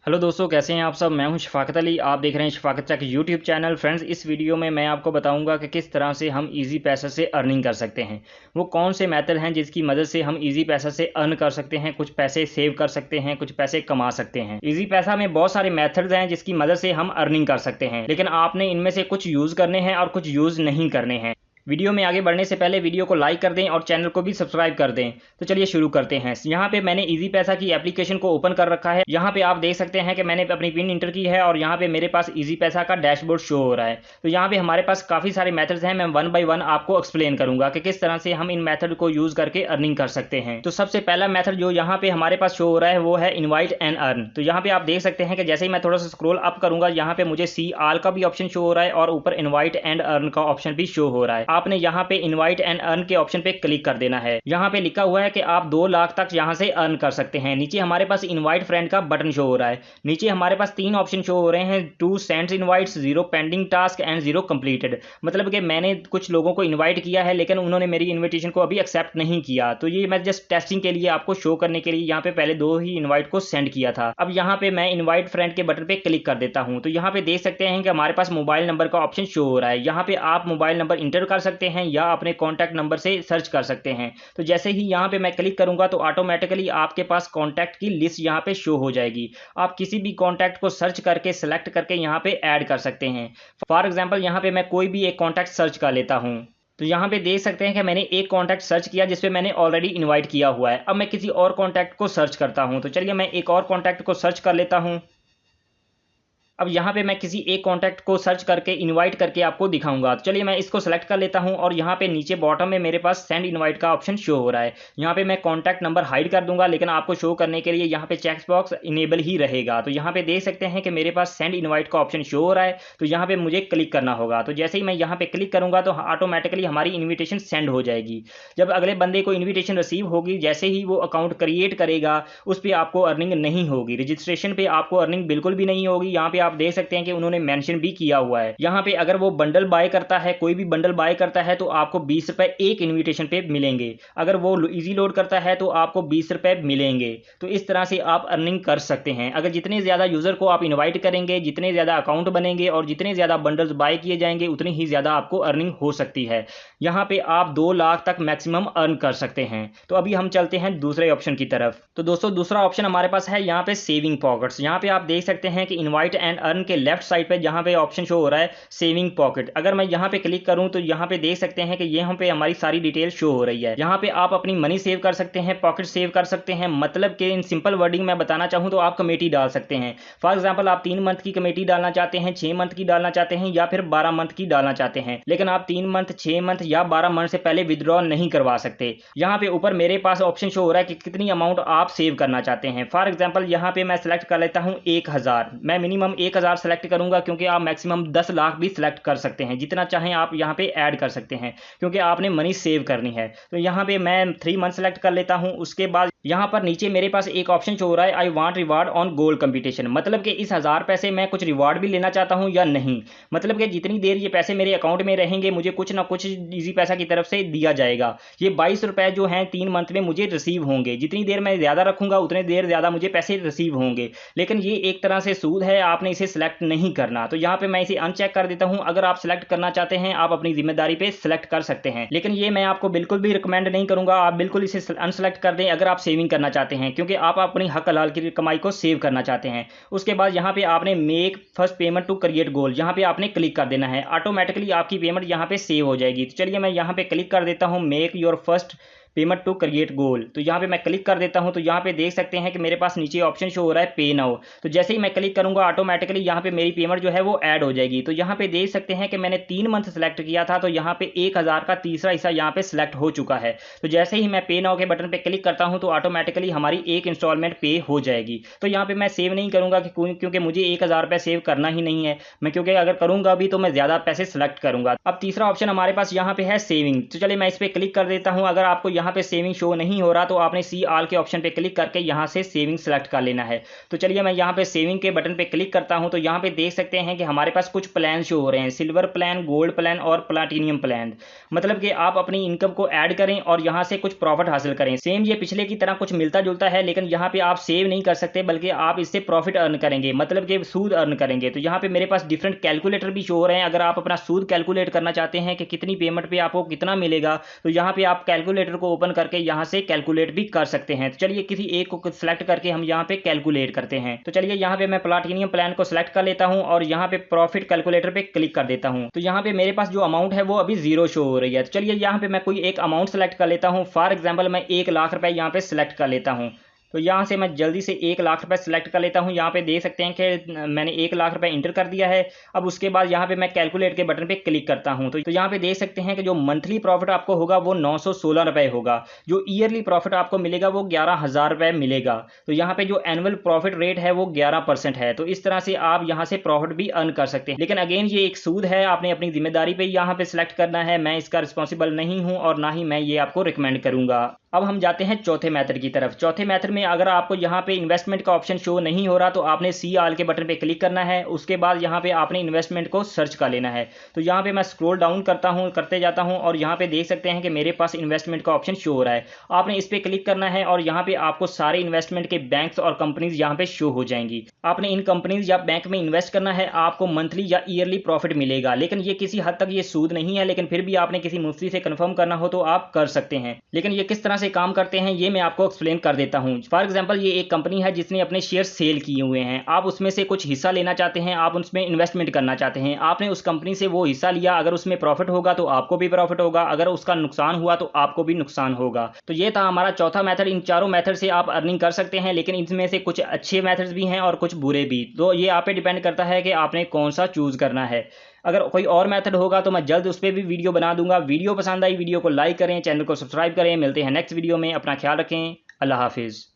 Hello दोस्तों, कैसे हैं आप सब। मैं हूं शफाकत अली। आप देख रहे हैं Shafqat take YouTube channel. Friends, इस वीडियो में मैं आपको बताऊंगा कि किस तरह से हम इजी पैसा से अर्निंग कर सकते हैं। वो कौन से मेथड हैं जिसकी मदद से हम इजी पैसा से अर्न कर सकते हैं, कुछ पैसे सेव कर सकते हैं, कुछ पैसे कमा सकते हैं। इजी पैसा में बहुत सारे मेथड्स हैं जिसकी मदद से हम अर्निंग कर सकते हैं, लेकिन आपने इनमें से कुछ यूज़ करने हैं और कुछ यूज़ नहीं करने हैं। वीडियो में आगे बढ़ने से पहले वीडियो को लाइक कर दें और चैनल को भी सब्सक्राइब कर दें। तो चलिए शुरू करते हैं। यहाँ पे मैंने इजी पैसा की एप्लीकेशन को ओपन कर रखा है। यहाँ पे आप देख सकते हैं कि मैंने अपनी पिन इंटर की है और यहाँ पे मेरे पास इजी पैसा का डैशबोर्ड शो हो रहा है। तो यहाँ पे हमारे पास काफ़ी सारे मेथड्स हैं। मैं वन बाय वन आपको एक्सप्लेन करूंगा कि किस तरह से हम इन मेथड को यूज़ करके अर्निंग कर सकते हैं। तो सबसे पहला मेथड जो यहाँ पे हमारे पास शो हो रहा है वो है इन्वाइट एंड अर्न। तो यहाँ पे आप देख सकते हैं कि जैसे ही मैं थोड़ा सा स्क्रॉल अप करूंगा, यहाँ पे मुझे सी आल का भी ऑप्शन शो हो रहा है और ऊपर इन्वाइट एंड अर्न का ऑप्शन भी शो हो रहा है। आपने यहाँ पे इनवाइट एंड अर्न के ऑप्शन पे क्लिक कर देना है। यहाँ पे लिखा हुआ है कि आप 2 लाख तक यहाँ से अर्न कर सकते हैं। नीचे हमारे पास इनवाइट फ्रेंड का बटन शो हो रहा है। नीचे हमारे पास 3 ऑप्शन शो हो रहे हैं, 2 sends invites, 0 pending task and 0 completed. मतलब कि मैंने कुछ लोगों को इन्वाइट किया है लेकिन उन्होंने मेरी इन्विटेशन को अभी एक्सेप्ट नहीं किया। तो ये मैं जस्ट टेस्टिंग के लिए आपको शो करने के लिए यहाँ पे पहले 2 ही इन्वाइट को सेंड किया था। अब यहाँ पे मैं इन्वाइट फ्रेंड के बटन पे क्लिक कर देता हूँ। तो यहाँ पे देख सकते हैं कि हमारे पास मोबाइल नंबर का ऑप्शन शो हो रहा है। यहाँ पे आप मोबाइल नंबर इंटर कर सकते हैं या अपने कॉन्टैक्ट नंबर से सर्च कर सकते हैं। तो जैसे ही यहाँ पे मैं क्लिक करूंगा तो ऑटोमेटिकली आपके पास कॉन्टैक्ट की लिस्ट यहाँ पे शो हो जाएगी। आप किसी भी कॉन्टैक्ट को सर्च करके सेलेक्ट करके यहाँ पे ऐड कर सकते हैं। फॉर एग्जाम्पल यहाँ पे मैं कोई भी एक कॉन्टैक्ट सर्च कर लेता हूँ। तो यहाँ पे देख सकते हैं कि मैंने एक कॉन्टैक्ट सर्च किया जिसपे मैंने ऑलरेडी इनवाइट किया हुआ है। अब मैं किसी और कॉन्टैक्ट को सर्च करता हूँ। तो चलिए मैं एक और कॉन्टैक्ट को सर्च कर लेता हूँ। अब यहाँ पे मैं किसी एक कॉन्टैक्ट को सर्च करके इनवाइट करके आपको दिखाऊंगा। तो चलिए मैं इसको सेलेक्ट कर लेता हूँ और यहाँ पे नीचे बॉटम में मेरे पास सेंड इनवाइट का ऑप्शन शो हो रहा है। यहाँ पे मैं कॉन्टैक्ट नंबर हाइड कर दूंगा, लेकिन आपको शो करने के लिए यहाँ पे चेक बॉक्स इनेबल ही रहेगा। तो यहाँ पे देख सकते हैं कि मेरे पास सेंड इनवाइट का ऑप्शन शो हो रहा है। तो यहाँ पे मुझे क्लिक करना होगा। तो जैसे ही मैं यहाँ पे क्लिक करूंगा तो ऑटोमेटिकली हमारी इन्विटेशन सेंड हो जाएगी। जब अगले बंदे को इन्विटेशन रिसीव होगी, जैसे ही वो अकाउंट क्रिएट करेगा उस पर आपको अर्निंग नहीं होगी। रजिस्ट्रेशन पे आपको अर्निंग बिल्कुल भी नहीं होगी। यहाँ पे आप देख सकते हैं कि उन्होंने मेंशन भी किया हुआ है। यहाँ पे अगर वो बंडल बाय करता है, कोई भी बंडल बाय करता है तो आपको 20 रुपए एक इन्विटेशन पे मिलेंगे। अगर वो इजी लोड करता है तो आपको 20 रुपए मिलेंगे। तो इस तरह से आप अर्निंग कर सकते हैं। अगर जितने ज्यादा यूजर को आप इन्वाइट करेंगे, जितने ज्यादा अकाउंट बनेंगे और जितने ज्यादा बंडल्स बाय किए जाएंगे, उतनी ही ज्यादा आपको अर्निंग हो सकती है। यहाँ पे आप 2 लाख तक मैक्सिमम अर्न कर सकते हैं। तो अभी हम चलते हैं दूसरे ऑप्शन की तरफ। तो दोस्तों, दूसरा ऑप्शन हमारे पास है यहाँ पे सेविंग पॉकेट्स। यहाँ पे आप देख सकते हैं कि इनवाइट एंड अर्न के लेफ्ट साइड पे जहाँ पे ऑप्शन शो हो रहा है सेविंग पॉकेट। अगर मैं यहाँ पे क्लिक करूँ तो यहाँ पे देख सकते हैं कि यहाँ पे हमारी सारी डिटेल शो हो रही है। यहाँ पे आप अपनी मनी सेव कर सकते हैं, पॉकेट सेव कर सकते हैं। मतलब कि इन सिंपल वर्डिंग में बताना चाहूँ तो आप कमेटी डाल सकते हैं। फॉर एग्जाम्पल आप 3 मंथ की कमेटी डालना चाहते हैं, 6 मंथ की डालना चाहते हैं या फिर 12 मंथ की डालना चाहते हैं, लेकिन आप 3 मंथ, 6 मंथ या 12 मंथ से पहले विदड्रॉ नहीं करवा सकते। यहाँ पे ऊपर मेरे पास ऑप्शन शो हो रहा है कि कितनी अमाउंट आप सेव करना चाहते हैं। फॉर एग्जाम्पल यहाँ पे मैं सेलेक्ट कर लेता हूँ 1000। मैं मिनिमम 1000 सेलेक्ट करूंगा क्योंकि आप मैक्सिमम 10 लाख भी सिलेक्ट कर सकते हैं। जितना चाहें आप यहाँ पे ऐड कर सकते हैं क्योंकि आपने मनी सेव करनी है। तो यहाँ पे मैं 3 मंथ सेलेक्ट कर लेता हूँ। उसके बाद यहाँ पर नीचे मेरे पास एक ऑप्शन शो हो रहा है I want reward on goal competition. मतलब कि इस 1000 पैसे मैं कुछ रिवार्ड भी लेना चाहता हूँ या नहीं। मतलब कि जितनी देर ये पैसे मेरे अकाउंट में रहेंगे मुझे कुछ ना कुछ इजी पैसा की तरफ से दिया जाएगा। ये 22 रुपए जो हैं 3 मंथ में मुझे रिसीव होंगे। जितनी देर मैं ज्यादा रखूंगा उतनी देर ज्यादा मुझे पैसे रिसीव होंगे। लेकिन ये एक तरह से सूद है, आपने इसे सिलेक्ट नहीं करना। तो यहाँ पे मैं इसे अनचेक कर देता हूं। अगर आप सिलेक्ट करना चाहते हैं आप अपनी जिम्मेदारी पे सिलेक्ट कर सकते हैं, लेकिन ये मैं आपको बिल्कुल भी रिकमेंड नहीं करूंगा। आप बिल्कुल इसे अनसेलेक्ट कर दें अगर आप सेविंग करना चाहते हैं, क्योंकि आप अपनी हक हलाल की कमाई को सेव करना चाहते हैं। उसके बाद यहाँ पे आपने make first payment to create goal, यहाँ पे आपने क्लिक कर देना है। ऑटोमेटिकली आपकी पेमेंट यहाँ पे सेव हो जाएगी। तो चलिए मैं यहाँ पे क्लिक कर देता हूँ make your first payment to create goal. तो यहाँ पे मैं क्लिक कर देता हूँ। तो यहाँ पे देख सकते हैं कि मेरे पास नीचे ऑप्शन शो हो रहा है पे नाउ। तो जैसे ही मैं क्लिक करूंगा ऑटोमेटिकली यहाँ पे मेरी पेमेंट जो है वो ऐड हो जाएगी। तो यहाँ पे देख सकते हैं कि मैंने 3 मंथ सेलेक्ट किया था, तो यहाँ पे 1000 का तीसरा हिस्सा यहाँ पे सिलेक्ट हो चुका है। तो जैसे ही मैं पे नाउ के बटन पे क्लिक करता हूँ तो ऑटोमेटिकली हमारी एक इंस्टॉलमेंट पे हो जाएगी। तो यहाँ पे मैं सेव नहीं करूंगा क्योंकि मुझे 1000 रुपये सेव करना ही नहीं है। मैं क्योंकि अगर करूंगा भी तो मैं ज्यादा पैसे सेलेक्ट करूंगा। अब तीसरा ऑप्शन हमारे पास यहाँ पे है सेविंग। तो चलिए मैं इस पर क्लिक कर देता हूँ। अगर आपको यहाँ पे सेविंग शो नहीं हो रहा तो आपने सी ऑल के ऑप्शन पे क्लिक करके यहाँ से सेविंग सेलेक्ट कर लेना है। तो चलिए मैं यहाँ पे सेविंग के बटन पे क्लिक करता हूँ। तो यहाँ पे देख सकते हैं कि हमारे पास कुछ प्लान शो हो रहे हैं, सिल्वर प्लान, गोल्ड प्लान और प्लाटिनियम प्लान। मतलब कि आप अपनी इनकम को ऐड करें और यहाँ से कुछ प्रॉफिट हासिल करें। सेम ये पिछले की तरह कुछ मिलता जुलता है, लेकिन यहाँ पे आप सेव नहीं कर सकते बल्कि आप इससे प्रॉफिट अर्न करेंगे, मतलब कि सूद अर्न करेंगे। तो यहाँ पे मेरे पास डिफरेंट कैलकुलेटर भी शो हो रहे हैं। अगर आप अपना सूद कैलकुलेट करना चाहते हैं कि कितनी पेमेंट पे आपको कितना मिलेगा, तो यहाँ पे आप कैलकुलेटर को ओपन करके यहाँ से कैलकुलेट भी कर सकते हैं। तो चलिए किसी एक को सिलेक्ट करके हम यहाँ पे कैलकुलेट करते हैं। तो चलिए यहाँ पे मैं प्लाटिनियम प्लान को सिलेक्ट कर लेता हूँ और यहाँ पे प्रॉफिट कैलकुलेटर पे क्लिक कर देता हूँ। तो यहाँ पे मेरे पास जो अमाउंट है वो अभी 0 शो हो रही है। तो चलिए यहाँ पे मैं कोई एक अमाउंट सेलेक्ट कर लेता हूँ। फॉर एग्जाम्पल मैं 1 लाख रुपए यहाँ पे सिलेक्ट कर लेता हूँ। तो यहाँ से मैं जल्दी से 1 लाख रुपए सिलेक्ट कर लेता हूँ। यहाँ पे देख सकते हैं कि मैंने 1 लाख रुपए इंटर कर दिया है। अब उसके बाद यहाँ पे मैं कैलकुलेट के बटन पे क्लिक करता हूँ। तो यहाँ पे देख सकते हैं कि जो मंथली प्रॉफिट आपको होगा वो 916 रुपए होगा। जो ईयरली प्रॉफिट आपको मिलेगा वो 11,000 रुपए मिलेगा। तो यहाँ पे जो एनुअल प्रॉफिट रेट है वो 11% है। तो इस तरह से आप यहाँ से प्रॉफिट भी अर्न कर सकते हैं। लेकिन अगेन ये एक सूद है, आपने अपनी जिम्मेदारी पे यहाँ पे सिलेक्ट करना है। मैं इसका रिस्पॉन्सिबल नहीं हूँ और ना ही मैं ये आपको रिकमेंड करूंगा। अब हम जाते हैं चौथे मेथड की तरफ। चौथे मेथड में अगर आपको यहाँ पे इन्वेस्टमेंट का ऑप्शन शो नहीं हो रहा तो आपने सी ऑल के बटन पे क्लिक करना है। उसके बाद यहाँ पे आपने इन्वेस्टमेंट को सर्च कर लेना है। तो यहाँ पे मैं स्क्रॉल डाउन करते जाता हूँ और यहाँ पे देख सकते हैं कि मेरे पास इन्वेस्टमेंट का ऑप्शन शो हो रहा है। आपने इस पर क्लिक करना है और यहाँ पे आपको सारे इन्वेस्टमेंट के बैंक्स और कंपनीज यहाँ पे शो हो जाएंगी। आपने इन कंपनीज या बैंक में इन्वेस्ट करना है, आपको मंथली या ईयरली प्रॉफिट मिलेगा। लेकिन ये किसी हद तक ये सूद नहीं है, लेकिन फिर भी आपने किसी मुफ्ती से कंफर्म करना हो तो आप कर सकते हैं। लेकिन ये किस तरह से काम करते हैं ये मैं आपको एक्सप्लेन कर देता हूं। फॉर एग्जांपल ये एक कंपनी है जिसने अपने शेयर सेल किए हुए हैं। आप उसमें से कुछ हिस्सा लेना चाहते हैं, आप उसमें इन्वेस्टमेंट करना चाहते हैं। आपने उस कंपनी से वो हिस्सा लिया, अगर उसमें प्रॉफिट होगा तो आपको भी प्रॉफिट होगा, अगर उसका नुकसान हुआ तो आपको भी नुकसान होगा। तो ये था हमारा चौथा मेथड। इन चारों मेथड से आप अर्निंग कर सकते हैं, लेकिन इनमें से कुछ अच्छे मेथड्स भी हैं और कुछ बुरे भी। तो ये आप पे डिपेंड करता है कि आपने कौन सा चूज करना है। अगर कोई और मेथड होगा तो मैं जल्द उस पर भी वीडियो बना दूंगा। वीडियो पसंद आई वीडियो को लाइक करें, चैनल को सब्सक्राइब करें। मिलते हैं नेक्स्ट वीडियो में। अपना ख्याल रखें। अल्लाह हाफिज़।